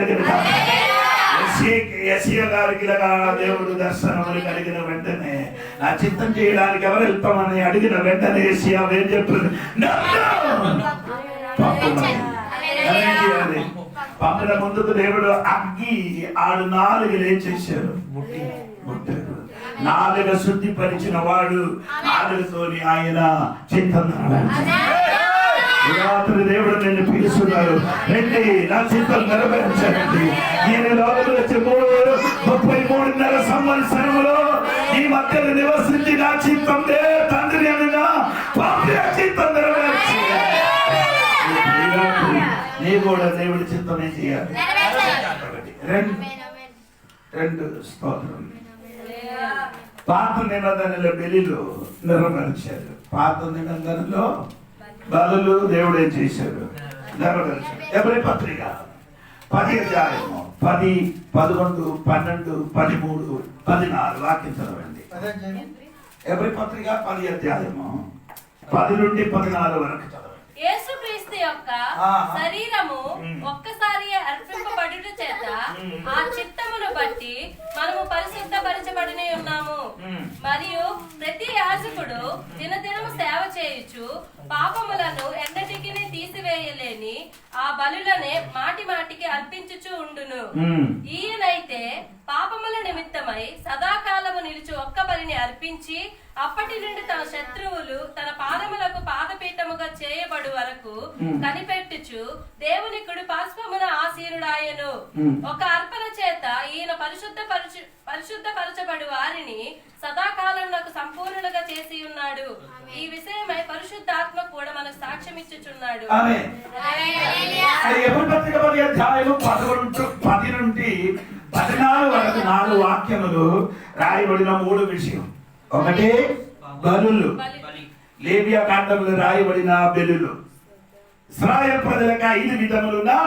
కలిగిన యెషయా గారికి ఇలాగా దేవుడు దర్శనములు కలిగిన వెంటనే నా చిత్తం చేయడానికి ఎవరు వెళ్తామని అడిగిన వెంటనే యెషయా ఏం చెప్పారు? పంపిన ముందుకు దేవుడు అగ్గి ఆడు నాలుగులు ఏం చేశారు? ముట్టారు. నాలుగ శుద్ధిపరిచిన వాడు నాలుగుతోని ఆయన చిత్తం రాత్రి దేవుడు నిన్ను పిలుస్తున్నారు. రండి నా చిత్తం నెరవేర్చారండి. నేను లోపల వచ్చే 33.5 సంవత్సరములో ఈ మధ్యలో నివసించి నా చిత్తం తండ్రి అన్నా చిత్తం నెరవేర్చి నీ కూడా దేవుడి చిత్తమే చేయాలి. రెండు స్తోత్రం. పాత నిబంధనల బలిలు నెరవేర్చారు. పాత నిబంధనలో బలులు దేవుడు ఏం చేశారు? నెరవేర్చారు. ఎవరి పత్రిక 10 అధ్యాయము 10, 11, 12, 13, 14 వాక్యం చదవండి. ఎవరి పత్రిక 10 అధ్యాయము 10 నుండి 14 వరకు చదవండి. యేసుక్రీస్తు యొక్క శరీరము ఒక్కసారి అర్పింపబడుట చేత ఆ చిత్తమును బట్టి మనము పరిశుద్ధపరచబడినే ఉన్నాము. మరియు ప్రతి యాజకుడు దినదినము సేవ చేయుచు పాపములను ఎన్నటికి తీసివేయలేని ఆ బలులనే మాటి మాటికి అర్పించుచు ఉండును. ఈయనైతే పాపముల నిమిత్తమై సదాకాలము నిలిచి ఒక్క బలిని అర్పించి అప్పటి నుండి తన శత్రువులు తన పాదములకు పాదపీఠముగా చేయబడు వరకు కనిపెట్టుచు దేవుని కుడి పార్శ్వమున ఆసీనుడాయను. ఒక అర్పణ చేత ఈయన పరిశుద్ధపరచబడు వారిని సదాకాలమునకు సంపూర్ణులుగా చేసి ఉన్నాడు. ఈ విషయమై పరిశుద్ధాత్మ కూడా మనకు సాక్ష్యం ఇచ్చుచున్నాడు. 10 నుండి 14 వరకు 4 వాక్యములు రాయబడిన 3 విషయం. ఒకటి బలులు, లేవియా కాండంలో రాయబడిన బలులు. ఇశ్రాయేలు ప్రజలకు 5 విధములుగా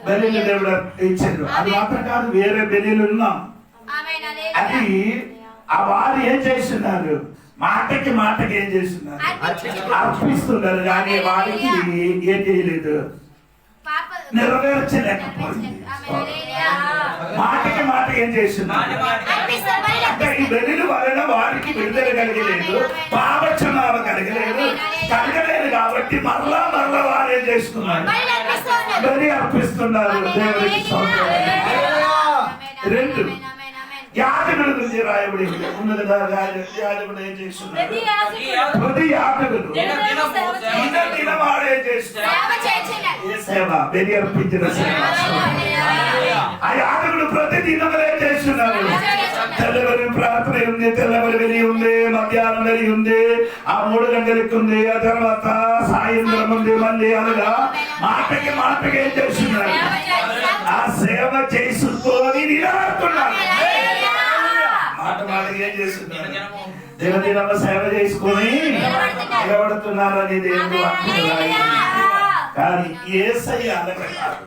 బలులు దేవుడు ఇచ్చారు. అది మాత్రం కాదు, వేరే బలులున్నా అది ఆ వారు ఏం చేస్తున్నారు? మాటకి ఏం చేస్తున్నారు? అర్పిస్తున్నారు. కానీ వారికి ఏం చేయలేదు, నెరవేర్చలేకపోయింది. మాటకి ఏం చేస్తున్నారు? అంటే ఈ బలుల వలన వారికి విడుదల కలిగలేదు, పాపక్షమాపణ కలగలేదు కాబట్టి మరలా వారు ఏం చేస్తున్నారు? బలి అర్పిస్తున్నారు దేవుడికి. 2 యాజకుల గురించి రాయబడి ఉంది కదా. యాజకుడు ఏం చేస్తున్నారు? ప్రతి యాజకుడు దినవాడే సేవ, బలి అర్పించిన సేవ. ఆ యాజకుడు ప్రతి దినములు ఏం చేస్తున్నారు? తెల్లవరి ప్రార్థన ఉంది, తెల్లవరి వెలి ఉంది, మధ్యాహ్నం వెలి ఉంది, ఆ 3 గంటలకు ఉంది, ఆ తర్వాత సాయంత్రం ఉంది. మళ్ళీ అనగా మాటకి ఏం చేస్తున్నారు? ఆ సేవ చేసుకొని నిలబడుతున్నారు. మాటకి ఏం చేస్తున్నారు? దినదిన సేవ చేసుకొని నిలబడుతున్నారు అనేది కానీ యేసయ్య అలాగ కాదు.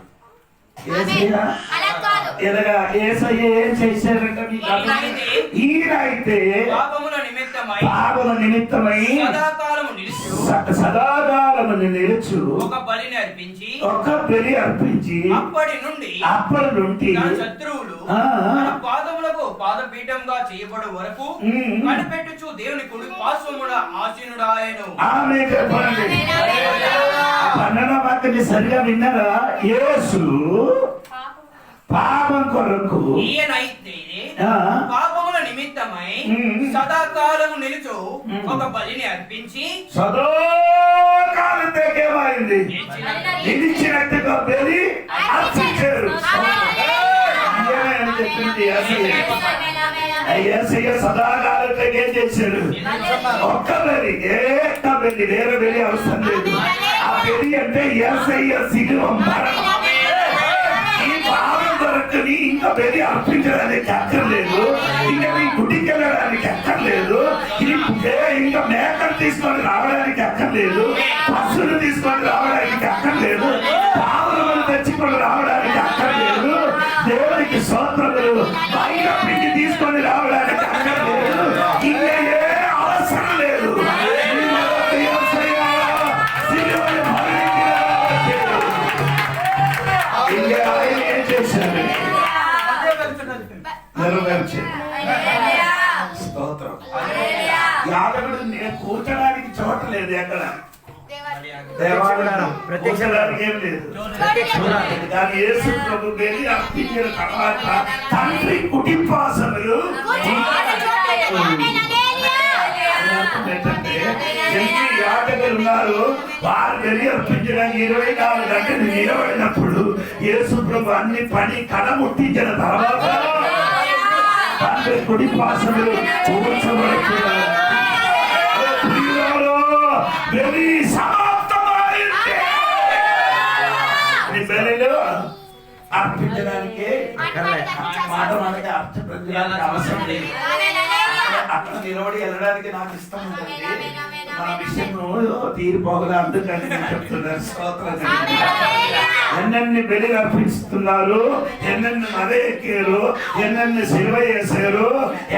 యేసయ్య ఏం చేశారంటే ఈయనైతే పాపముల నిమిత్తమై సదాకాలము నిలుచు ఒక బలి అర్పించి అప్పటి నుండి శత్రువులు పాదములకు పాదపీఠంగా చేయబడు వరకు కనిపెట్టుచు దేవుని కుడి పార్శ్వమున ఆసీనుడాయెను. ఆమేన్ చెప్పండి. 12వ వాక్యాన్ని సరిగా విన్నారా? యేసు పాపం కొరకు ఈయనైతే పాపముల నిమిత్తమై సదాకాలము నిలుచు ఒక బలిని అర్పించి సదాకాలం ఏమైంది? నిలిచినట్టుగా బలి అర్పించారు. చెప్పింది యేసయ్య సదాకాలం ఏం చేశాడు? ఒక్క బలి, వేరే బలి అవసరం లేదు. ఆ బలి అంటే యేసయ్య శిలువ మరణం. ఈ పాపం కొరకుని ఇంకా బలి అర్పించడానికి అక్కర్లేదు, ఇంకా మీ గుడికి వెళ్ళడానికి అక్కర్లేదు, ఇంకా మేకలు తీసుకొని రావడానికి అక్కర్లేదు, పశువులు తీసుకొని రావడానికి అక్కర్లేదు, పావులను తెచ్చుకొని రావడానికి అక్కర్లేదు, దేవునికి స్తోత్రములు బయట పిండి తీసుకొని రావడానికి అక్కర్లేదు, ఇంకా ఏ అవసరం లేదు. ఇంకా చేశారు, అదే వెళ్తున్నది. నెరవేర్చారు. స్తోత్రం. యాదవుడు కూర్చోడానికి చోట లేదు, ఎక్కడ దేవాలయం కూర్చోడానికి ఏం లేదు. కానీ యేసు ప్రభు వెళ్ళి అర్పించిన తర్వాత తండ్రి కుటుంబాసనులు ఏంటంటే ఎన్ని యాజకులు ఉన్నారు, వారు వెళ్ళి అర్పించడానికి 24 గంటలు నిలబడినప్పుడు యేసు ప్రభు అన్ని పని కడముట్టించిన తర్వాత తండ్రి కుటుంబాసనులు కూర్చోబడుతున్నారు. బలి సమాప్తమైంది. నీ బలిలో అర్పించడానికి మాట మనకి అర్పించడానికి అవసరం లేదు. అక్కడ నిలబడి వెళ్ళడానికి నాకు ఇష్టం ఉంటుంది. మన విషయం తీరిపోగల అందుకని నేను చెప్తున్నాను. స్తోత్రం. ఎన్నెన్ని బలి అర్పిస్తున్నారు, ఎన్నెన్ని మద ఎక్కారు, ఎన్నెన్ని సిలువ వేసారు,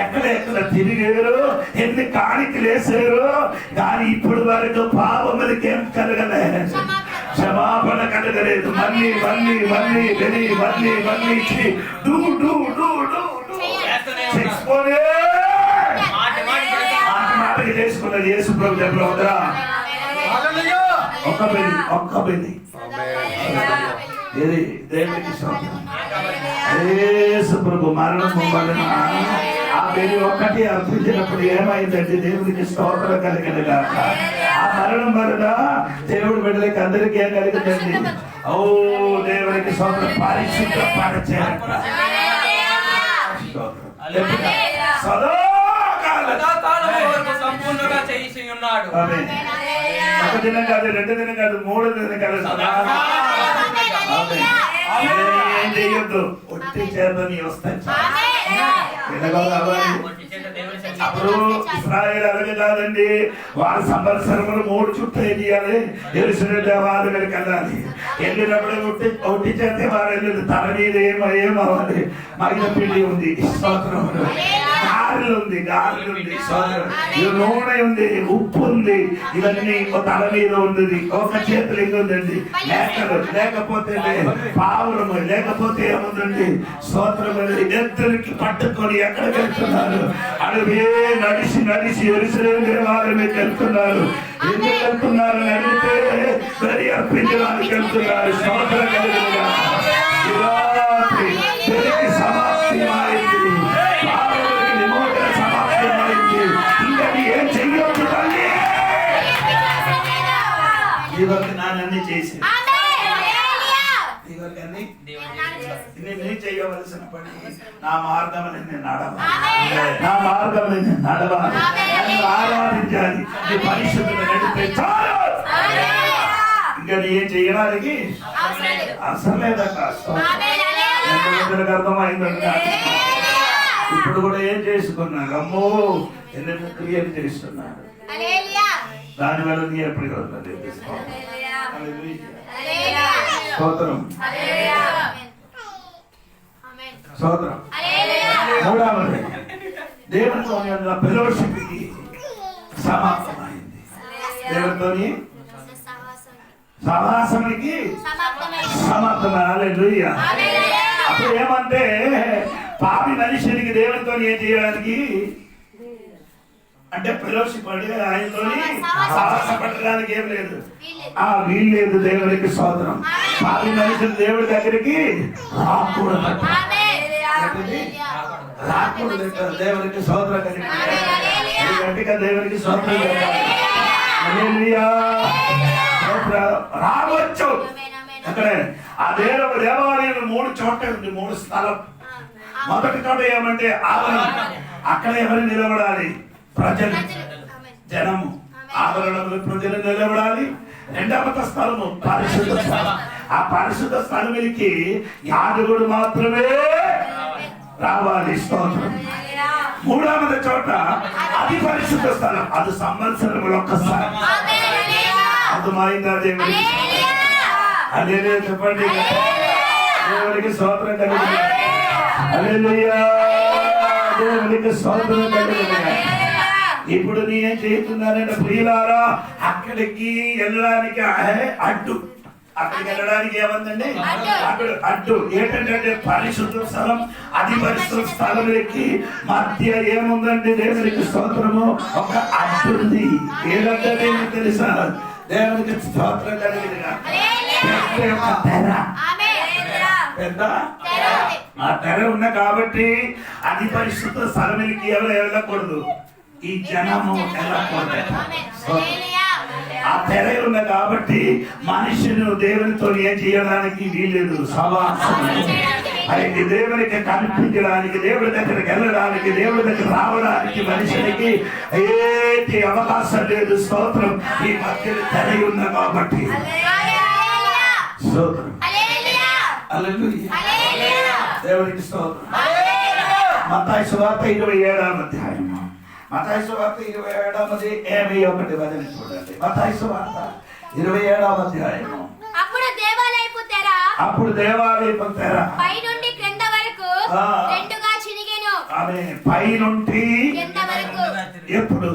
ఎక్కడెక్కడ తిరిగారు, ఎన్ని కాணிకలు వేసారు. కానీ ఇప్పుడు వరకు పాపములకి ఏం కలగలే, క్షమాపణ కలగలేదు. మళ్ళీ మళ్ళీ మళ్ళీ బలి మళ్ళీ మళ్ళీ ఇచ్చి డూ డూ డూ డూ చేసుకొని మాటకి చేసుకున్నది యేసు ప్రభు దగ్గర వదరా. ఒక్క బలి ఇది దేవునికి యేసు ప్రభు మరణం వలన ఆ బలి ఒక్కటి అర్పించినప్పుడు ఏమైందంటే దేవునికి స్తోత్రం కలిగిన గాక. ఆ మరణం వలన దేవుడు బిడ్డలకి అందరికీ ఏం కలిగిందండి? ఓ దేవునికి స్తోత్రం, పరిశుద్ధ పరిచయం. సంపూర్ణంగా చేసి ఉన్నాడు. ఒక దినం కాదు, 2 దినం కాదు, 3 దినం కాదు. ఏం చెయ్యొద్దు, ఒట్టి చేతని వస్తాయి. అప్పుడు ఇశ్రాయేలు అలాగే కాదండి, వారి సంవత్సరములు 3 చుట్టూ ఏం చేయాలి? యెరూషలేము దేవాలయానికి వెళ్ళాలి. వెళ్ళినప్పుడు ఒట్టి చేస్తే వారు వెళ్ళి తల మీద ఏమవ్వాలి? మైదా పిండి ఉంది, స్తోత్రములు, గారెలు ఉంది, నూనె ఉంది, ఉప్పు ఉంది, ఇవన్నీ తల మీద ఉంది. ఒక చేతులు ఇంకొందండి లేఖలు, లేకపోతే పావులము, లేకపోతే ఏముందండి స్తోత్రం. ఎద్దులకి పట్టుకొని ఎక్కడికి వెళ్తున్నారు? అడవి నడిచి నడిచి యెరూషలేము దేవాలయానికి వెళ్తున్నారు. ఎందుకు వెళ్తున్నారు అని అడిగితే బలి అర్పించడానికి వెళ్తున్నారు. స్తోత్రం కలిగిన సమాప్తి అయింది, విమోచన సమాప్తి అయింది. ఇంకా ఏం చెయ్యొద్దు తల్లి. ఇవన్నీ నాన్నీ చేసి నేను చేయవలసిన పని నా మార్గం నేను నడవాలి, నా మార్గం నేను నడవాలి, నన్ను ఆరాధించాలి, నీ పరిశుద్ధులు నడిపే చాలు. ఇంకా నీ ఏం చేయడానికి అవసరం లేదక్క. ఎంతమందికి అర్థమైందన్న? ఇప్పుడు కూడా ఏం చేసుకున్నాను? అమ్మో ఎన్నెన్నో క్రియలు చేస్తున్నాను. దానివల్ల నీ ఎప్పటికీ అవుతుంది. స్తోత్రం స్తోత్రం. మూడవది దేవునితో ఫెలోషిప్కి సమాప్తమైంది. దేవునితోని సమాసమునికి సమాప్తమైన. హల్లెలూయా. అప్పుడు ఏమంటే పాపి మనుషునికి దేవునితో ఏం చేయడానికి అంటే ఫెలోషిప్ అంటే ఆయనతో సహవాసపడడానికి ఏం లేదు, వీల్లేదు. దేవునికి స్తోత్రం. పాపి మనుషులు దేవుడి దగ్గరికి రాకూడదు, రాకూడదు. దేవునికి స్తోత్రం గట్టిగా దేవునికి స్తోత్రం. రావచ్చు. అక్కడ ఆ దేవాలయం 3 చోట్ల ఉంది, 3 స్థలం. మొదటి చోట ఏమంటే ఆవరణ, అక్కడ ఎవరు నిలబడాలి? ప్రజలు, జనము. ఆవరణంలో ప్రజలు నిలబడాలి. రెండవ స్థలము పరిశుద్ధ స్థలం. ఆ పరిశుద్ధ స్థలమునికి యాజకుడు మాత్రమే రావాలి. స్తోత్రం. మూడవది చోట అది పరిశుద్ధ స్థలం, అది సంవత్సరంలో ఒక్కసారి. అర్థమైందా దేవుడికి? అదే చెప్పండి. దేవుడికి స్తోత్రం కలిగింది. హల్లెలూయా. దేవుడికి స్తోత్రం కలిగింది. ఇప్పుడు నేనేం చేస్తున్నానంటే ప్రియులారా, అక్కడికి వెళ్ళడానికి అడ్డు అక్కడికి వెళ్ళడానికి ఏమందండి అడ్డు ఏంటంటే పరిశుద్ధ స్థలం, అది పరిశుద్ధ స్థలంకి మధ్య ఏముందండి? దేవునికి స్తోత్రము, ఒక అడ్డు ఉంది. ఏదంటే దేవునికి తెలుసా? దేవునికి స్తోత్రం కలిగిన తెర, పెద్ద ఆ తెర ఉన్న కాబట్టి అది పరిశుద్ధ స్థలంకి ఎవరు వెళ్ళకూడదు, ఈ జనము వెళ్ళకూడదు. ఆ తెర ఉన్న కాబట్టి మనుషులు దేవునితో ఏం చేయడానికి వీలేదు. అయితే దేవునికి కనిపించడానికి, దేవుడి దగ్గరికి వెళ్ళడానికి, దేవుడి దగ్గర రావడానికి మనుషులకి ఏటి అవకాశం లేదు. స్తోత్రం. ఈ మధ్యలో తెర ఉన్న కాబట్టి స్తోత్రం. దేవునికి స్తోత్రం. మత్తయి సువార్త 27వ అధ్యాయము, మత్తయి సువార్త 27వ వచనం చూడండి. మత్తయి సువార్త 27వ అధ్యాయము. అప్పుడు దేవాలయపు తెర పై నుండి క్రింద వరకు రెండుగా చినిగెను. ఆమె పై నుండి ఎప్పుడు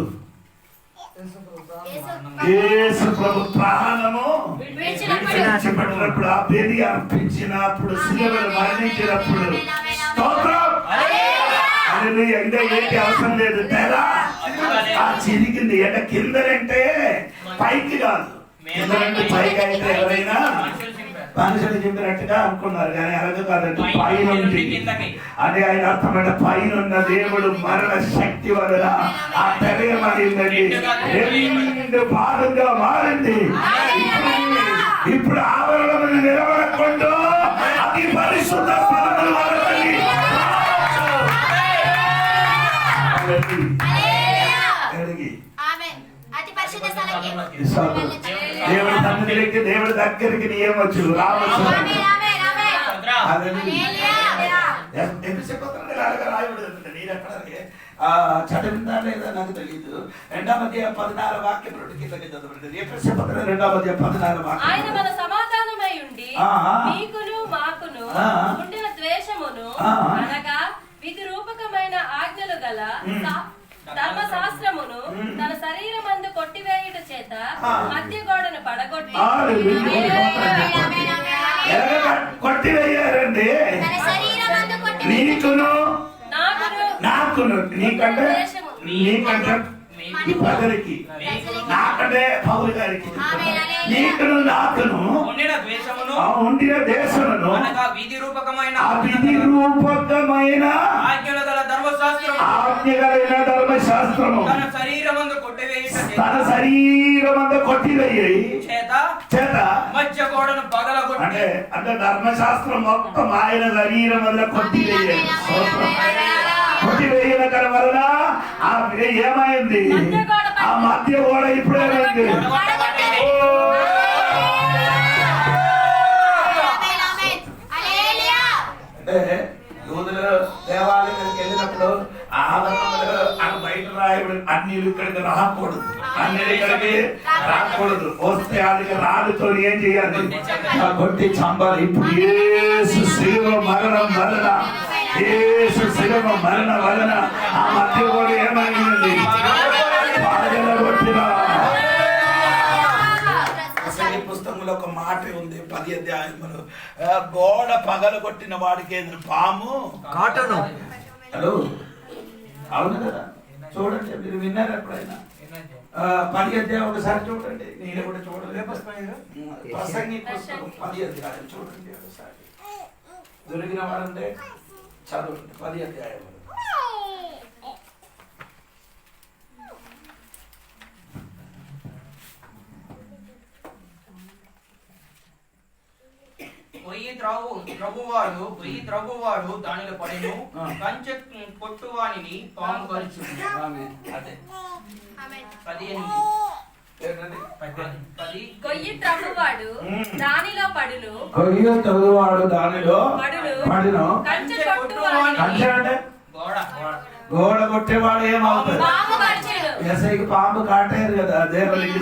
యేసు ప్రభు ప్రాణము విడిచిపెట్టినప్పుడు, ఆ బలి అర్పించినప్పుడు, శిలువలో మరణించినప్పుడు, స్తోత్రం. హల్లెలూయా. ఇంకా ఏంటి అవసరం లేదు. తెర ఆ చిరిగింది. అంటే కిందనంటే పైకి కాదు, కిందనంటే పైకి అయితే ఎవరైనా మనుషులు చెప్పినట్టుగా అనుకున్నారు, కానీ అలాగే కాదండి. పైనుండి అదే ఆయన అర్థమైన పైనున్న దేవుడు మరణ శక్తి వలన ఆ తెర మారిందండి, రెండు భాగంగా మారింది. ఇప్పుడు ఆవరణ నిలబడకుండా అది పరిశుద్ధ స్థలములు వలనని దేవుడి తండ్రికి, దేవుడి దగ్గరికి నియమొచ్చు రావచ్చు. చదివిందా లేదా నాకు తెలియదు. 2వ అధ్యాయం 16వ వాక్యం కిందకి చదవండి. ఎఫెసీయుల పత్రిక 2వ అధ్యాయం 16వ వాక్యం. ఆయన మన సమాధానమై ఉండి నీకును మాకును ఉండిన ద్వేషమును అనగా విధి రూపకమైన ఆజ్ఞలు గల ధర్మశాస్త్రమును తన శరీరమందు కొట్టివేయుట చేత మధ్య గోడను పడగొట్టి కొట్టివేయారండి. నీకును నాకును, నీకంటే ఈ ప్రజలకి, నాకంటే పౌరు గారికి, నీకును నాకును ఉండిన దేశమును ఆ విధి రూపకమైన ఆజ్ఞలైన ధర్మశాస్త్రము తన శరీరమందు కొట్టివేయి చేత మధ్య గోడను పగలగొట్టి, అంటే ధర్మశాస్త్రం మొత్తం ఆయన శరీరం వల్ల కొట్టివేయాలి. కొట్టివేయన వలన ఆ ఏమైంది? ఆ మధ్య గోడ ఇప్పుడు ఏమైంది? అంటే యూదులు దేవాలయానికి వెళ్ళినప్పుడు బయట రాయబడి అన్ని ఇక్కడికి రాకూడదు, అన్ని ఇక్కడికి రాకూడదు. వస్తే వాళ్ళకి రాడుతో ఏం చేయాలి? కొట్టి చంపాలి. ఇప్పుడు యేసు శిలువ మరణం వలన, యేసు శిలువ మరణ వలన ఆ మధ్య కూడా ఏమైంది? పుస్తకంలో ఒక మాట ఉంది, 10వ అధ్యాయంలో, గోడ పగల కొట్టిన వాడికి పాము కాటను. హలో, అవును కదా? చూడండి, మీరు విన్నారు ఎప్పుడైనా? 10వ అధ్యాయం ఒకసారి చూడండి. నేను కూడా చూడలేదు. ప్రసంగి పుస్తకం 10వ అధ్యాయం చూడండి ఒకసారి. దొరికిన వారంటే చదవండి 10వ అధ్యాయం. త్రవ్వువాడు దానిలో పడెను, కంచె కొట్టువానిని పాము కరుచు. గొయ్యి త్రవ్వువాడు దానిలో పడును, కంచె కొట్టువాని గోడ కొట్టేవాడు ఏమవుతాడు? ఎస్ఐకి పాము కాటేరు కదా. దేవునికి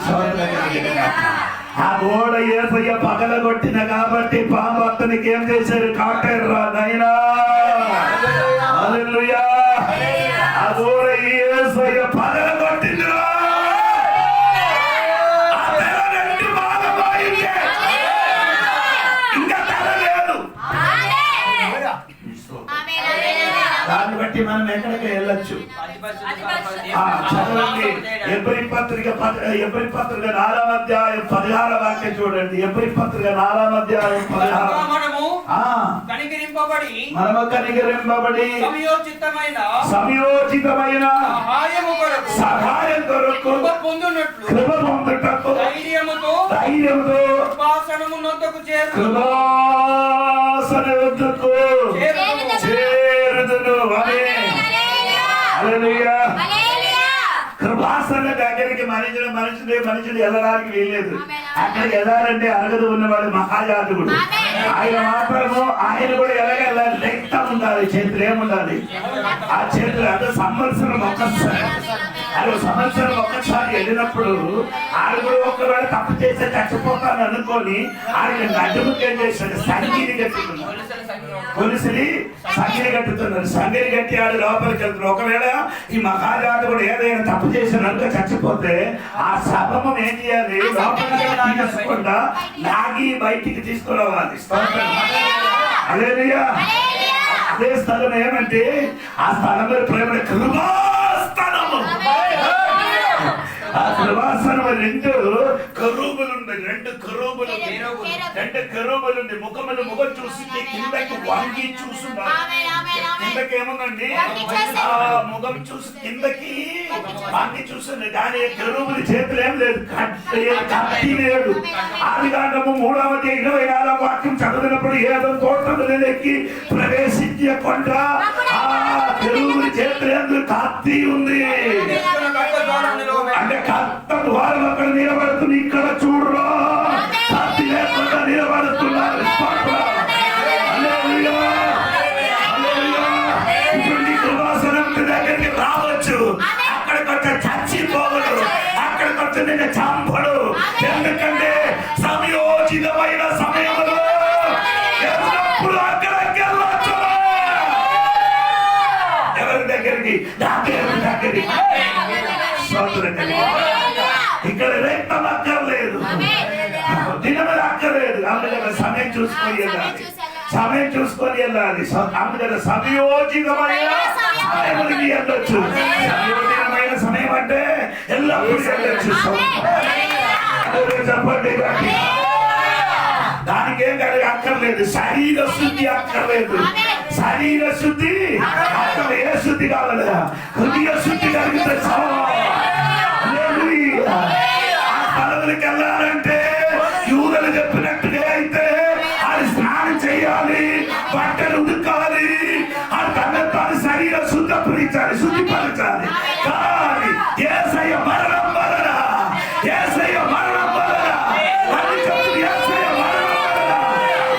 ఆ గోడ ఏసయ్య పగల కొట్టిన కాబట్టి పాము అతనికి ఏం చేశారు? కాటేరు రా నైనా. హల్లెలూయా. ఆ గోడ ఏసయ్య పగల కొట్టిందిరా. ఆ తెర రెండు భాగమైంది. దాన్ని బట్టి మనం ఎక్కడికి వెళ్ళొచ్చు. చదవండి ఎబ్రీ పత్రిక 4వ అధ్యాయం 16వ వాక్యం చూడండి. ఎబ్రీ పత్రిక 4వ అధ్యాయం 16. మనము కనికరింపబడి సమయోచితమైన సహాయం కొరకు కృప పొందునట్లు కృప పొందుటకు ధైర్యముతో కృపాసనమునొద్దకు కృపాసనమునొద్దకు చేరుదును. హల్లెలూయా. కృపాసన దగ్గరికి మనుషులు వెళ్ళడానికి వీల్లేదు. అక్కడ వెళ్ళాలంటే అరగదు ఉన్నవాడు మహాయాజకుడు. ఆయన కూడా ఎలాగెళ్ళాలి? రక్తం ఉండాలి, చేతులు ఏముండాలి? ఆ చేతులు అదే సంవత్సరం ఒక్కసారి వెళ్ళినప్పుడు ఆడు కూడా ఒకవేళ తప్పు చేస్తే చచ్చిపోతాను అనుకొని ఆయన నడ్డుముకి ఏం చేశాడు? సంగిని కట్టుకున్నాడు. కొలిసిని సంగిని కట్టుతున్నారు. సంగిని కట్టి ఆడు లోపలికి వెళ్తున్నారు. ఒకవేళ ఈ మహాజాతకుడు ఏదైనా తప్పు చేసినందుకు చచ్చిపోతే ఆ శవము ఏం చేయాలి? లోపలికి తీసుకుండా లాగి బయటికి తీసుకురావాలి. హల్లెలూయా. అదే స్థలం ఏమంటే ఆ స్థలం ప్రేమ కృపాస్థలము. ఆ కృపాసనం 2 కరూబులు ముఖం చూసి కిందకి వంగి చూస్తున్నారు. కిందకి ఏముందండి? ముఖం చూసి కిందకి వంగి చూస్తుంది. కానీ కరూబుల చేతులు ఏం లేదు, కత్తి లేదు. ఆదికాండము 3వ అధ్యాయం 24వ వాక్యం చదివినప్పుడు ఏదో తోటలోకి ప్రవేశించకుండా ఆ కరూబుల చేతులు ఏం కత్తి ఉంది. అంటే కత్త ద్వారం అక్కడ నిలబడుతుంది. ఇక్కడ చూడరా కత్తి లేకుండా నిలబడుతున్నారు. ఇప్పుడు నీ కృపాసనం దగ్గరికి రావచ్చు. అక్కడికి వచ్చి చచ్చిపోవడు, అక్కడికి వచ్చి నిన్ను చంపడు. ఎందుకంటే సమయోచితమైన సమయంలో ఎప్పుడు అక్కడికి వెళ్ళొచ్చు. ఎవరి దగ్గరికి? దేవుని దగ్గరికి. ఇక్కడ రక్తం అక్కర్లేదు, దినములు అక్కర్లేదు. అందుకని సమయం చూసుకొని వెళ్ళాలి. అందుకని సమయోచితమైన సమయములకి వెళ్ళొచ్చు. సమయోచితమైన సమయం అంటే ఎల్లప్పుడూ వెళ్ళొచ్చు. చెప్పండి. దానికేం కలిగి అక్కర్లేదు. శరీర శుద్ధి అక్కర్లేదు. శరీర శుద్ధి అక్కడ ఏ శుద్ధి కావాలి? హృదయ శుద్ధి కలిగితే ఆ స్థలములకు వెళ్ళాలంటే యూదులు చెప్పినట్టుగా అయితే అది స్నానం చేయాలి, బట్టలు ఉదకాలి, ఆ తన శరీర శుద్ధిపరచాలి. కానీ యేసయ్య మరణం వలన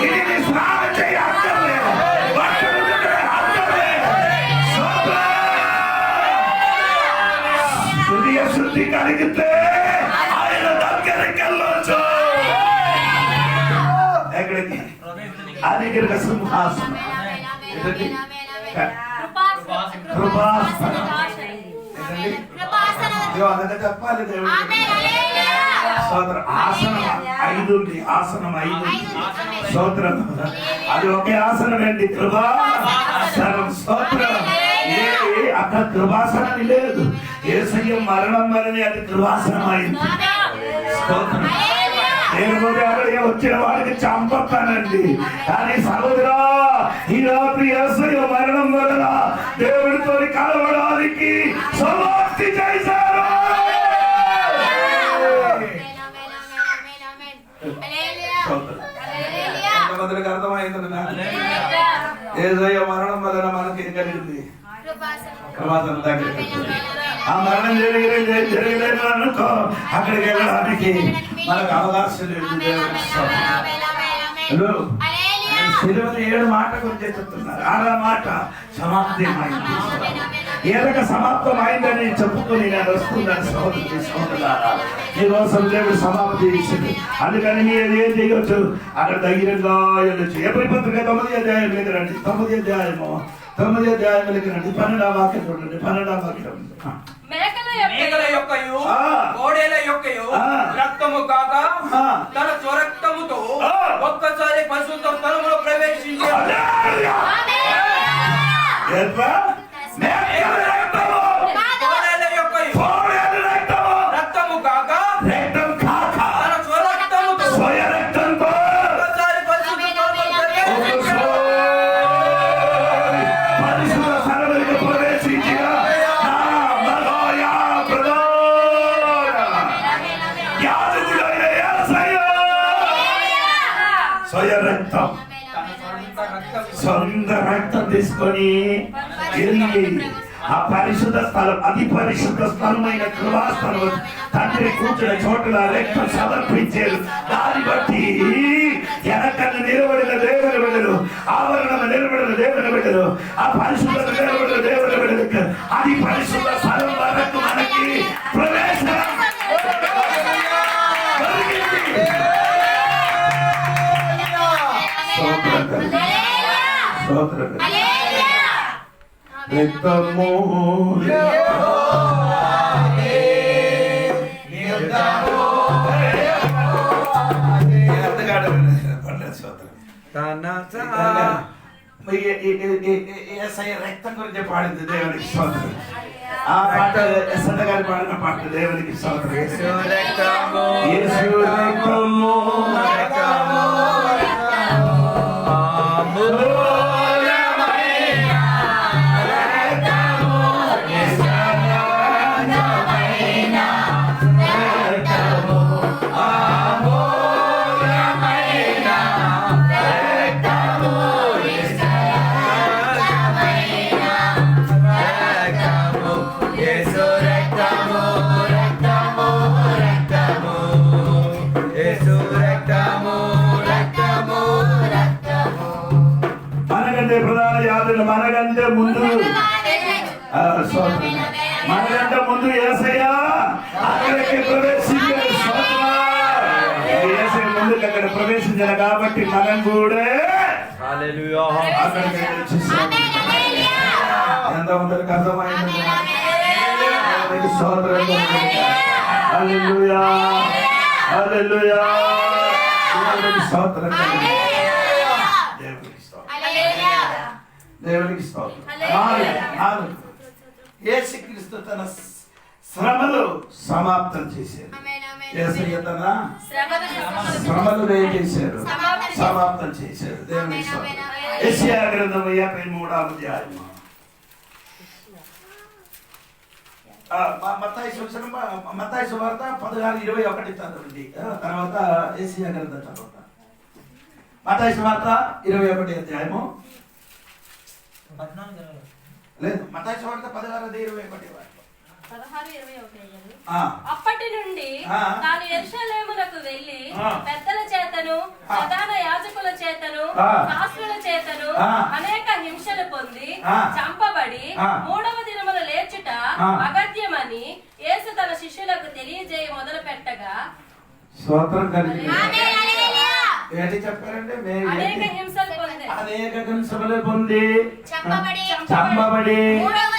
ఇది స్నానం చేయ అక్కర్లేదు, బట్టలు ఉదకలే అక్కర్లేదు. హృదయ శుద్ధి కలిగితే ఆయన దగ్గరికి వెళ్ళొచ్చు. ఎక్కడికి? అది సింహాసనం. కృపాసనం. చెప్పాలి దేవుడు. ఆసనం 5 ఉంది. ఆసనం 5 స్తోత్రం. అది ఒకే ఆసనం అండి, కృపాసనం. స్తోత్రం. అక్కడ కృపాసనం లేదు. యేసయ్య మరణం వలనే అది కృపాసనం అయింది. స్తోత్రం. నేను వచ్చిన వాడికి చంపతానండి. కానీ సహోదరా, ఈ రాత్రి యేసయ్య మరణం వలన దేవుడితో కలవడానికి సమాప్తి చేశారు. ఎంతమందికి అర్థమైంది? యేసయ్య మరణం వలన మనకి ఏం కలిగింది? కృపాసనం దగ్గరికి. ఆ మరణం జరగలేదు అనుకో, అక్కడికి వెళ్ళడానికి మనకు అవకాశం లేదు. సిలువలో 7 మాట గురించి చెప్తున్నారు. 6వ మాట సమాప్తమైంది. ఏదైనా సమాప్తమైందని చెప్పుకొని నేను వస్తున్నాను. సహోదరులారా, నీకోసం దేవుడు సమాప్తి చేసింది. అందుకని మీరు ఏం చేయొచ్చు? అక్కడ ధైర్యంగా వెళ్ళొచ్చు. ఎబ్రీ పత్రిక 9వ అధ్యాయం రండి. 9వ అధ్యాయము 12వ వాక్యం చూడండి. 12వ వాక్యం. మేకల యొక్కయు కోడెల యొక్కయు రక్తము కాక తన స్వరక్తముతో ఒక్కసారి పరిశుద్ధ స్థలములో ప్రవేశించాడు. ఎట్లా? మేకల రక్తము, కోడెల యొక్కయు కోడెల రక్తము, రక్తము కాక రక్తం కాక తన స్వరక్తముతో స్వయ రక్తంతో ఒకసారి పరిశుద్ధ పరిశుద్ధ స్థలములకు ప్రవేశించిన నా మగోయ ప్రధాన యాజకుడైన యేసయ్య స్వయ రక్తం, సొంత రక్తం తీసుకొని వెళ్ళి ఆ పరిశుద్ధ స్థలం, అతి పరిశుద్ధ స్థలమైన కృపాస్థలం తండ్రి కూర్చున్న చోట్ల రక్తం సమర్పించారు. దాన్ని బట్టి వెనకన్ను నిలబడిన దేవుని బిడ్డలు, ఆవరణము నిలబడిన దేవుని బిడ్డలు, ఆ పరిశుద్ధత నిలబడిన దేవుని బిడ్డలకు అది పరిశుద్ధ స్థలం వరకు మనకి ప్రవేశం కలిగింది. స్తోత్రం. రక్తము రక్తం గురించి పాడింది దేవునికి స్తోత్రం. ఆ పాట ఎస్ఎన్ గారు పాడిన పాట దేవునికి స్తోత్రం. యేసు రక్తము మనకంటే ప్రధాన యాత్రలు మనకంటే ముందు మనకంటే ముందు యేసయ్య అక్కడికి ప్రవేశించాడు. యేసయ్య ముందుకు అక్కడ ప్రవేశించాడు కాబట్టి మనం కూడా అక్కడికి వచ్చేసాం. ఎంత మందికి అర్థమైంది? స్తోత్రం. హల్లెలూయా, హల్లెలూయా. దేవునికి స్తోత్రం. దేవునికి స్తోత్రం. యేసుక్రీస్తు తన శ్రమలు సమాప్తం చేశారు. యేసయ్య తన శ్రమలు చేశారు, సమాప్తం చేశారు. దేవునికి స్తోత్రం. యెషయా గ్రంథం 53వ అధ్యాయం. మత్తయి సువార్త 16:21 చదవండి. తర్వాత యెషయా గ్రంథం చదువుతా. మత్తయి సువార్త 21వ అధ్యాయము. లేదు, మత్తయి సువార్త 16:21. అప్పటి నుండి తాను యెరూషలేమునకు వెళ్ళి పెద్దల చేతను ప్రధాన యాజకుల చేతను శాస్త్రుల చేతను అనేక హింసలు పొంది చంపబడి మూడవ దినమున లేచుట అగత్యమని యేసు తన శిష్యులకు తెలియజేయ మొదలు పెట్టగా స్తోత్రం కలిగి ఏంటి చెప్పారంటే అనేక హింసలు పొంది అనేక హింసలు పొంది చంపబడి మూడవ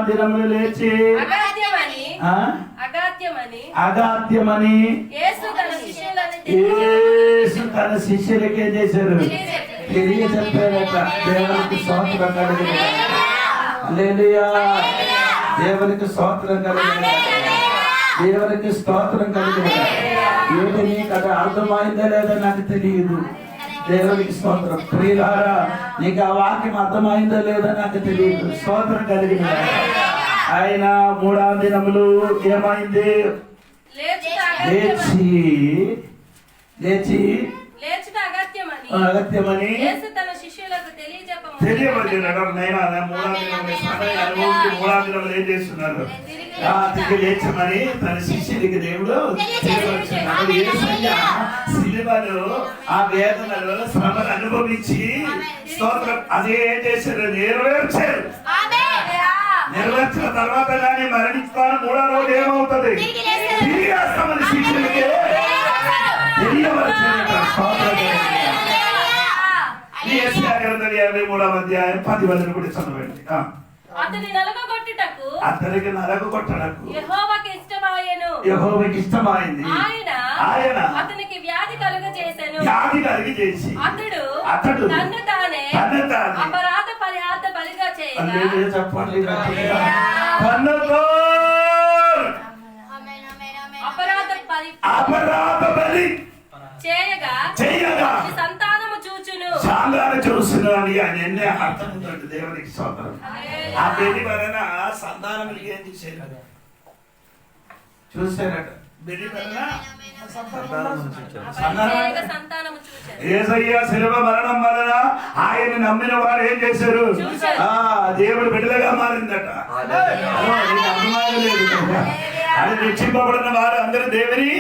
దినములు లేచి అగాత్యమని యేసు తన శిష్యులకి ఏం చేశారు? తెలియజెప్పారట. దేవునికి స్తోత్రం కలిగిన హల్లెలూయా. దేవునికి స్తోత్రం కలిగిన దేవునికి స్తోత్రం కలిగిన ఏంటి నీకు అది అర్థమైందా లేదా నాకు తెలియదు. దేవునికి స్తోత్రం. ప్రియులారా, నీకు ఆ వాక్యం అర్థమైందో లేదో నాకు తెలియదు. స్తోత్రం కలిగిన ఆయన మూడవ దినములు ఏమైంది? లేచి అగత్యమని తెలియబడినాడు. నైనా మూడవ దినములు ఏం చేస్తున్నారు? రాత్రికి లేచమని తన శిష్యుడికి దేవుడు తెలియవచ్చున్నాడు. యేసయ్య సిలువలో ఆ వేదనలో శ్రమను అనుభవించి స్తోత్రం అదే ఏం చేశారు? నెరవేర్చారు. నెరవేర్చిన తర్వాత కానీ మరణిస్తాను మూడో రోజు ఏమవుతుంది? తిరిగి వస్తామని శిష్యుడికి తెలియవచ్చారు. స్తోత్రం. యెషయా గ్రంథం 53వ అధ్యాయం 10 వచనం కూడా చదవండి. అతని నలగగొట్టుటకు అతనికి నలగగొట్టడకు యెహోవాకి ఇష్టమాయెను. యెహోవాకి ఇష్టమైంది. ఆయన అతనికి వ్యాధి కలుగజేసెను. వ్యాధి కలిగజేసి అతడు తన్ను తానే అపరాధ హల్లెలూయా చెప్పండి గట్టిగా. పన్నుకోర్ అపరాధ బలి చేయగా సంతానము చూచును. సంతానం చూసిన ఆయన ఎన్నే అర్థం ఉందండి. దేవునికి స్తోత్రం. ఆ బలి వలన సంతానం ఏం చేశారు చూసారట. బలి వలన యేసయ్య శిలువ మరణం వలన ఆయన నమ్మిన వారు ఏం చేశారు? దేవుడు బిడ్డలుగా మారిందట. అది రక్షింపబడిన వారు అందరూ దేవుని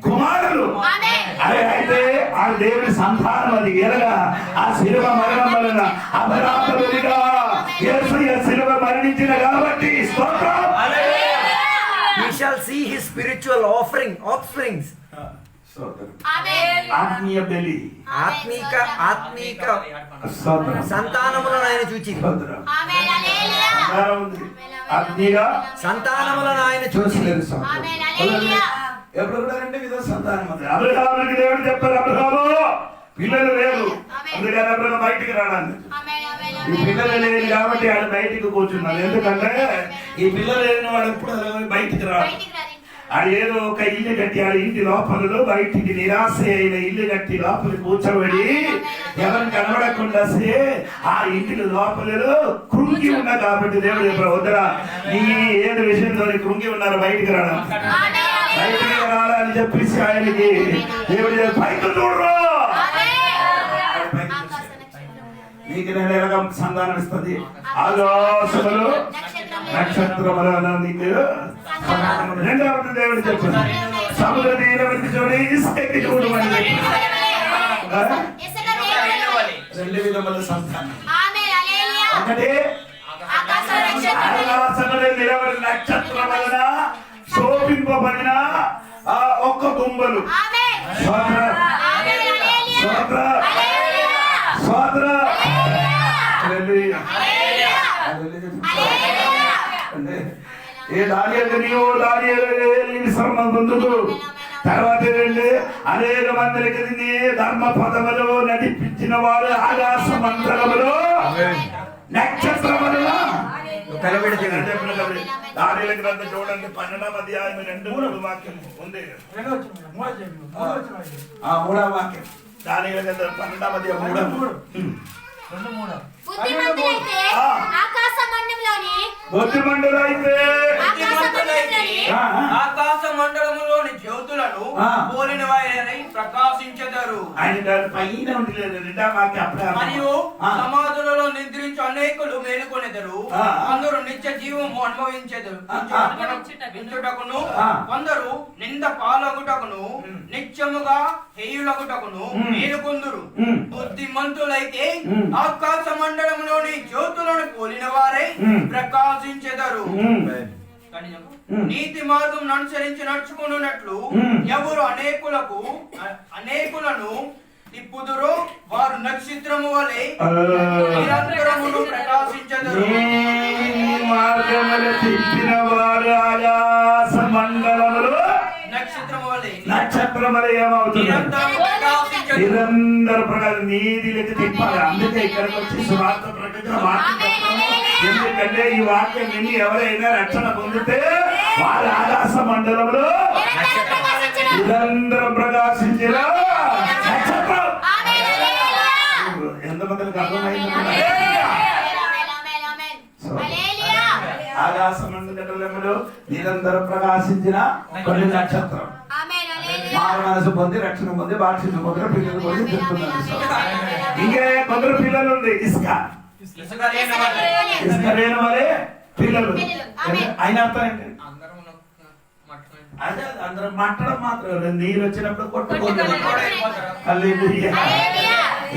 కుమారులు. అయితే ఆ దేవుని సంతానం. అది ఎలాగా? ఆ శిలువ మరణం వలన అపరాధులుగా యేసయ్య శిలువ మరణించిన కాబట్టి స్తోత్రం. We shall see his spiritual offsprings. ఆత్మీయ బలి, ఆత్మీక సంతానములను ఆయన చూచి ఆత్మీయ సంతానములను ఆయన చూసి ఎప్పుడు కూడా రెండు విధ సంతానం ఉంది. అబ్రహాముకి దేవుడు చెప్పారు, అబ్రహాము పిల్లలు లేరు, అందుకని అబ్రహాము బయటికి రావడానికి. ఈ పిల్లలు లేదు కాబట్టి ఆయన బయటికి కూర్చున్నారు. ఎందుకంటే ఈ పిల్లలు లేని వాడు ఎప్పుడు బయటికి రాడు. అది ఏదో ఒక ఇల్లు కట్టి ఆ ఇంటి లోపలలో బయటికి నిరాశ అయిన ఇల్లు కట్టి లోపల కూర్చోబడి ఎవరిని కనబడకుండా ఆ ఇంటి లోపలలో కృంగి ఉన్నా కాబట్టి దేవుడు చెప్పారు, వద్దరా నీ ఏడు విషయంతో కృంగి ఉన్నారు బయటికి రావడం, బయటికి రాలని చెప్పేసి ఆయనకి దేవుడు పైకి చూడరు. నీకు నేను ఎలాగ సంధానం ఇస్తుంది? ఆకాశములు నక్షత్రములు నీకు. రెండవది దేవుడు చెప్పాడు, సముద్ర తీరం చూడి ఇసుకెక్కి చూడు అని చెప్పి. రెండు విధముల సంతానం. ఒకటి ఆకాశములు నిలబడి నక్షత్రం వలన శోభింపబడిన ఆ ఒక్క గుంబలు. ఏ దానియలు నీవు దానియలు సంబంధుడు తర్వాత అనేక మందికి ధర్మ పదములు నడిపించిన వారు ఆకాశ మండలములో నక్షత్రములు దానిల గ్రంథం చూడండి 12వ అధ్యాయం 2-3 వాక్యం ఉంది. 3వ వాక్యం దానిల గ్రంథం 12వ అధ్యాయం 3-3. బుద్ధిమంతులైతే ఆకాశ మండలములోని జ్యోతులను పోలిన వారిని ప్రకాశించెదరు. మరియు సమాధులలో నిద్రించు అనేకులు మేలుకొనెదరు. కొందరు నిత్య జీవము అనుభవించెదరు. కొందరు నింద పాలగుటకును నిత్యముగా హేయులగుటకును మేలుకొందురు. బుద్ధిమంతులైతే ఆకాశ మండలంలోని జ్యోతులను పోలిన వారై ప్రకాశించెదరు. నీతి మార్గం అనుసరించి నడుచుకున్నట్లు ఎవరు అనేకులను తిప్పుదురో వారు నక్షత్రము వలె నిరంతరమును ప్రకాశించెదరు. నక్షత్రములు ఏమవుతుంది? నిరంతర ప్రకాశం. నీతిలోకి తిప్పాలి. అందుకే ఇక్కడికి వచ్చి సువార్త ప్రకటన వాక్యం. ఎందుకంటే ఈ వాక్యం విని ఎవరైనా రక్షణ పొందితే వారి ఆకాశ మండలంలో నిరంతరం ప్రకాశించిన నక్షత్రం. ఎంతమందికి అర్థమైంది? ఆకాశ మండలంలో నిరంతరం ప్రకాశించిన కొన్ని నక్షత్రం. మారు మనసు పొంది రక్షణ పొంది బాప్తిజం పొందిన పిల్లలు పొంది తిరుగుతున్నారు. ఇంకే కొందరు పిల్లలు ఉంది ఇసుక లేని వారే పిల్లలు. అయిన అర్థం ఏంటి? అదే అందరం మట్టడం మాత్రం. నీళ్ళు వచ్చినప్పుడు కొట్టుకోండి.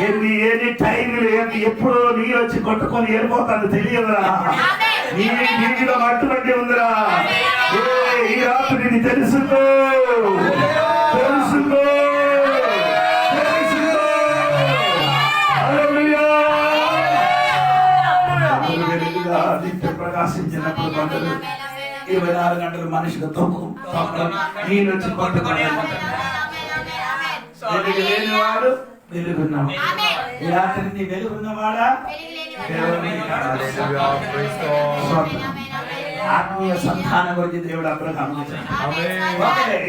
ఎన్ని టైంలు ఎప్పుడు నీళ్ళు వచ్చి కొట్టుకొని వెళ్ళిపోతాను తెలియదురా. నీలో మట్టు పట్టి ఉందిరా. ఈ రాత్రి తెలుసుకో తెలుసుకో తెలుసుకో. నిత్య ప్రకాశించినప్పుడు కొందరు 24 గంటలు మనిషిగా తొక్కడం నేను వచ్చి కొట్టుకోవాలి. లేని వారు వెలుగున్నాం. ఈ రాత్రి నీ వెలుగు ఉన్నవాడా ఆత్మీయ సంతానం గురించి దేవుడు అబ్రహాముకు చెప్పాడు.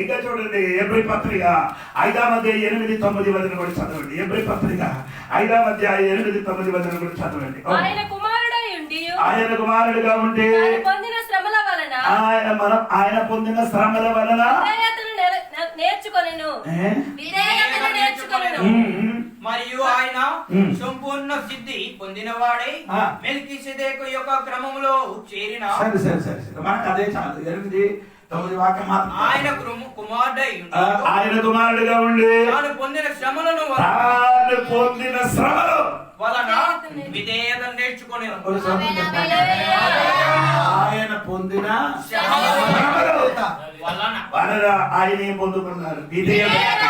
ఇంకా చూడండి ఎబ్రీ పత్రిక 5వ అధ్యాయం 8-9 వచనం కూడా చదవండి. ఎబ్రీ పత్రిక 5వ అధ్యాయం 8-9 వచనం కూడా చదవండి. ఆయన కుమారుడుగా ఉంటే పొందిన శ్రమల వలన ఆయన పొందిన శ్రమల వలన నేర్చుకొనెను. మరియు ఆయన సంపూర్ణ సిద్ధి పొందినవాడై మెల్కీసెదెకు యొక్క క్రమములో చేరిన. సరే మనకు అదే చాలు. 8-9 వాక్యం మాత్రం. ఆయన కుమారుడై ఆయన కుమారుడుగా ఉండి తాను పొందిన శ్రమలను వలన విధేయత నేర్చుకుని ఆయన పొందిన వలన ఆయన ఏం పొందుకున్నారు? విధేయత.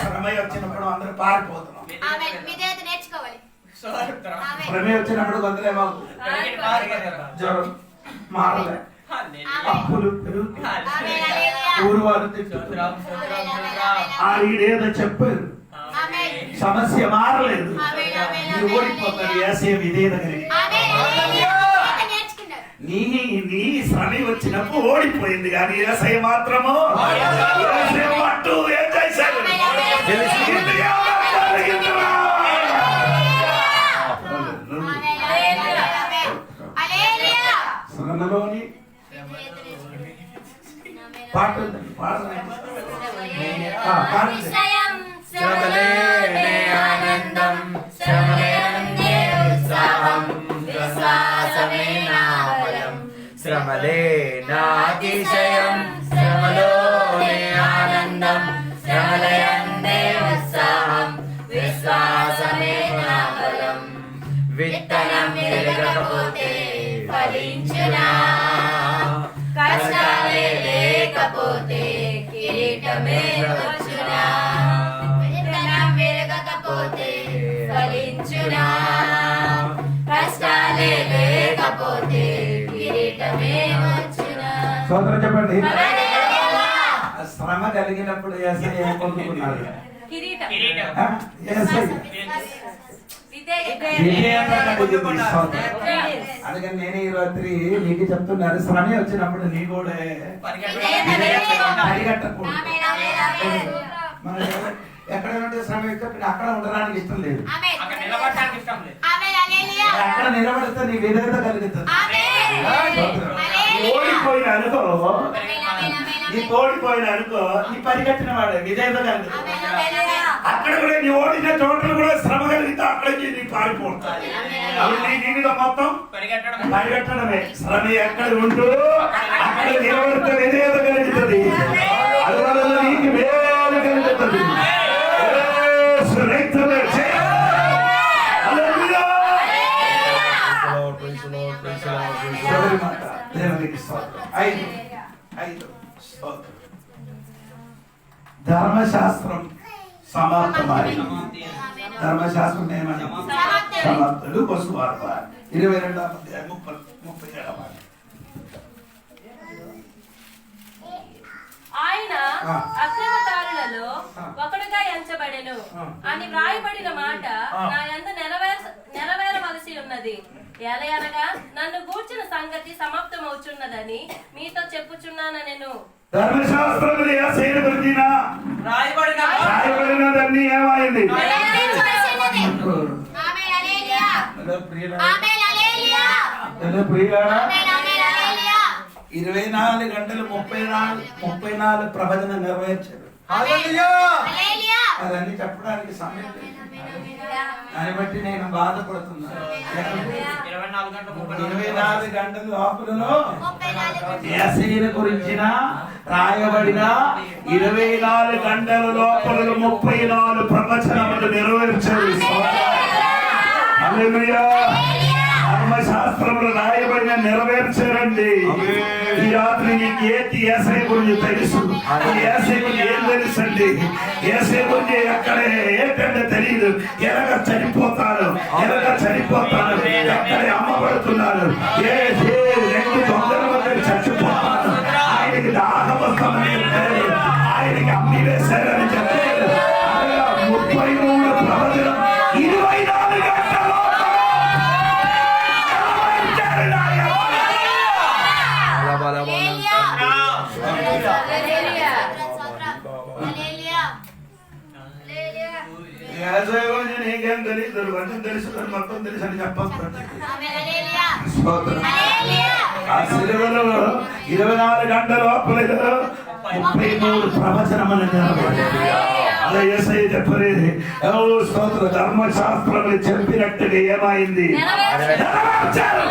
శ్రమ వచ్చినప్పుడు అందరూ పారిపోతున్నాం. శ్రమ వచ్చినప్పుడు కొందరు ఏమవుతుంది? జ్వరం మారలే, అప్పులు పెరుగుతాయి, ఊరు వారు తిట్టుతున్నారు. ఈడేదో చెప్పారు, సమస్య మారలేదు, మీరు ఓడిపోతారు. ఏసే విధేయత కలిగి నీ శ్రమ వచ్చినప్పుడు ఓడిపోయింది, కానీ ఏసై మాత్రము పట్టు ఏం చేశారు? శ్రమలోని పాట శ్రమలేనే ఆనందం, శ్రమలేనే ఉత్సాహం, విశ్వాసమే నా బలం. శ్రమలే నాతిశయం, శ్రమలోనే ఆనందం, శ్రమలయందే ఉత్సాహం, విశ్వాసమే నా బలం. విత్తనం పెరగకపోతే ఫలించునా, కష్టాలే లేకపోతే కిరీటమే వచ్చునా. విత్తనం పెరగకపోతే ఫలించునా, కష్టాలే లేకపోతే కిరీటమే వచ్చునా. సోదరు చెప్పండి, శ్రమ కలిగినప్పుడు ఏసై ఏం పొందుకున్నాడు? అందుకని నేను ఈ రాత్రి నీకు చెప్తున్నాను, శ్రమ వచ్చినప్పుడు నీ కూడా పరిగెట్టకూడదు. మన ఎక్కడ ఉంటే శ్రమ ఎక్కువ అక్కడ ఉండడానికి ఇష్టం లేదు, అక్కడ నిలబడితే నీ విధేయత కలుగుతుంది. ఓడిపోయిన అనుకో, నీ ఓడిపోయిన అనుకో, నీ పరిగెట్టిన వాడే విధేయత కలుగుతుంది. అక్కడ కూడా నీ ఓడిన చోట్ల కూడా శ్రమ కలిగితే అక్కడ నీ పారిపోతాయి. అవి నీ జీవిత మొత్తం పరిగెట్టడమే. శ్రమ ఎక్కడ ఉంటూ అక్కడ నిలబడితే విధేయత కలుగుతుంది, అందువల్ల నీకు వేలు కలుగుతుంది. ధర్మశాస్త్రం సమాప్తమైంది. ధర్మశాస్త్రం ఏమని? సమాప్తుడు. పశువార్త 22వ అధ్యాయం 37వ వాక్యం. ఆయన అక్రమకారులలో ఒకడుగా ఎంచబడెను అని వ్రాయబడిన మాట నా యందు నెరవేరవలసి ఉన్నది. ఎలయనగా నన్ను గూర్చిన సంగతి సమాప్తమవుచున్నదని మీతో చెప్పుచున్నాను. నేను ధర్మశాస్త్రములు యేసయ్య గురించిన రాయబడినదన్నీ ఏమైంది? 24 గంటలు 34 ప్రవచన నెరవేర్చారు. అదన్నీ చెప్పడానికి సమయం లేదు. దాన్ని బట్టి నేను బాధపడుతున్నాను. 24 గంటల లోపలలో యేసయ్య గురించిన రాయబడిన 24 గంటల లోపలలో 34 ప్రవచనములు నెరవేర్చారు. హల్లెలూయా. ధర్మశాస్త్రములు రాయబడిన నెరవేర్చారండి. ఈ రాత్రి నీకు ఏది యేసయ్య గురించి తెలుసు? యేసయ్య గురించి ఏం తెలుసండి? యేసయ్య గురించి ఎక్కడ ఏంటంటే తెలియదు. ఎలాగ చనిపోతారు, ఎక్కడ అమ్మబడుతున్నారు, రెండు దొంగల మధ్య చచ్చిపోతారు, ఆయనకి దాహం వస్తుందని ఆయనకి అమ్మి వేశారని చెప్పారు. 33 స్తోత్రం మొత్తం తెలుసు అని చెప్పొస్తాడు. హల్లెలూయా స్తోత్రం. హల్లెలూయా ఆ సిలువలో 24 గంటల లోపల 33 ప్రవచనములు నిలబడింది. అలా యేసయ్య చెప్పలేదు. ఓ స్తోత్ర ధర్మశాస్త్రములు చెప్పినట్టుగా ఏమైంది? నెరవేర్చారు. నెరవేర్చారు.